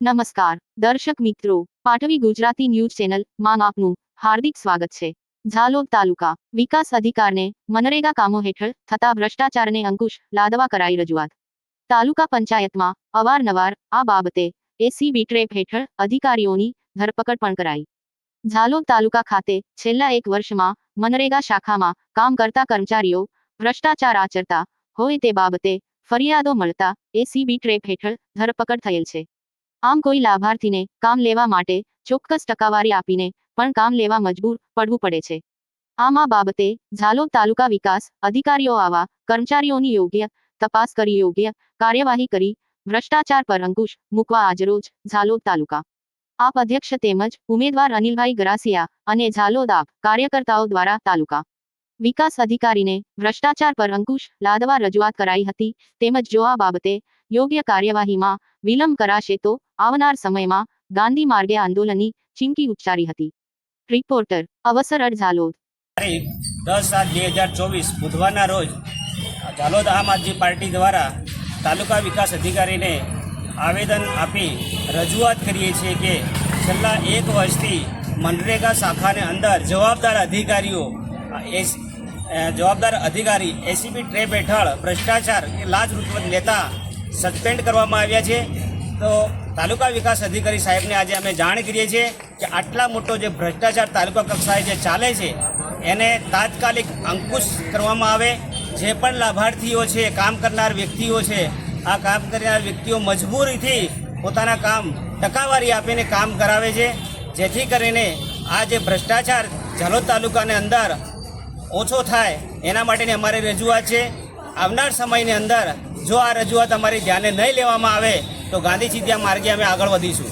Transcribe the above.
નમસ્કાર દર્શક મિત્રો, પાટવી ગુજરાતી ન્યૂઝ ચેનલ માં આપનું હાર્દિક સ્વાગત છે। ઝાલોદ તાલુકા વિકાસ અધિકારને મનરેગા કામો હેઠળ થતા ભ્રષ્ટાચારને અંકુશ લાદવા કરાઈ રજૂઆત। તાલુકા પંચાયતમાં અવારનવાર આ બાબતે એસીબી ટ્રેપ હેઠળ અધિકારીઓની ધરપકડ પણ કરાઈ। ઝાલોદ તાલુકા ખાતે છેલ્લા 1 વર્ષમાં મનરેગા શાખામાં કામ કરતા કર્મચારીઓ ભ્રષ્ટાચાર આચરતા હોય તે બાબતે ફરિયાદો મળતા એસીબી ટ્રેપ હેઠળ ધરપકડ થયેલ છે। આમ કોઈ લાભાર્થીને કામ લેવા માટે ચોક્કસ ટકાવારી આપીને પણ કામ લેવા મજબૂર પડવું પડે છે। આમ આ બાબતે ઝાલોદ તાલુકા વિકાસ અધિકારીઓ આવા કર્મચારીઓની યોગ્ય તપાસ કરી યોગ્ય કાર્યવાહી કરી ભ્રષ્ટાચાર પર અંકુશ મૂકવા આજરોજ ઝાલોદ તાલુકા આપ અધ્યક્ષ તેમજ ઉમેદવાર અનિલભાઈ ગરાસિયા અને ઝાલોદ આપ કાર્યકર્તાઓ દ્વારા તાલુકા વિકાસ અધિકારીને ભ્રષ્ટાચાર પર અંકુશ લાદવા રજૂઆત કરાઈ હતી। તેમજ જો આ બાબતે યોગ્ય કાર્યવાહીમાં વિલંબ કરાશે તો આવનાર સમયમાં ગાંધી માર્ગે આંદોલનની ચીમકી ઉચ્ચારી હતી। રિપોર્ટર અવસર ઝાલોદ। તારીખ 10/7/2024 બુધવારના રોજ ઝાલોદ આમ આદમી પાર્ટી દ્વારા તાલુકા વિકાસ અધિકારીને આવેદન આપી રજૂઆત કરીએ છીએ કે છેલ્લા 1 વર્ષથી મનરેગા શાખાને અંદર જવાબદાર અધિકારી એસીબી ટ્રેપ હેઠળ ભ્રષ્ટાચાર કે લાંચ રૂશ્વત લેતા સસ્પેન્ડ કરવામાં આવ્યા છે। તો તાલુકા વિકાસ અધિકારી સાહેબને આજે અમે જાણ કરીએ છીએ કે આટલા મોટો જે ભ્રષ્ટાચાર તાલુકા કક્ષાએ જે ચાલે છે એને તાત્કાલિક અંકુશ કરવામાં આવે। જે પણ લાભાર્થીઓ છે, કામ કરનાર વ્યક્તિઓ છે, આ કામ કરનાર વ્યક્તિઓ મજબૂરીથી પોતાના કામ ટકાવારી આપીને કામ કરાવે છે, જેથી કરીને આ જે ભ્રષ્ટાચાર ઝાલોદ તાલુકાની અંદર ઓછો થાય એના માટેની અમારી રજૂઆત છે। આવનાર સમયની અંદર જો આ રજૂઆત અમારી ધ્યાને નહીં લેવામાં આવે તો ગાંધી ચીંધ્યા માર્ગે અમે આગળ વધીશું।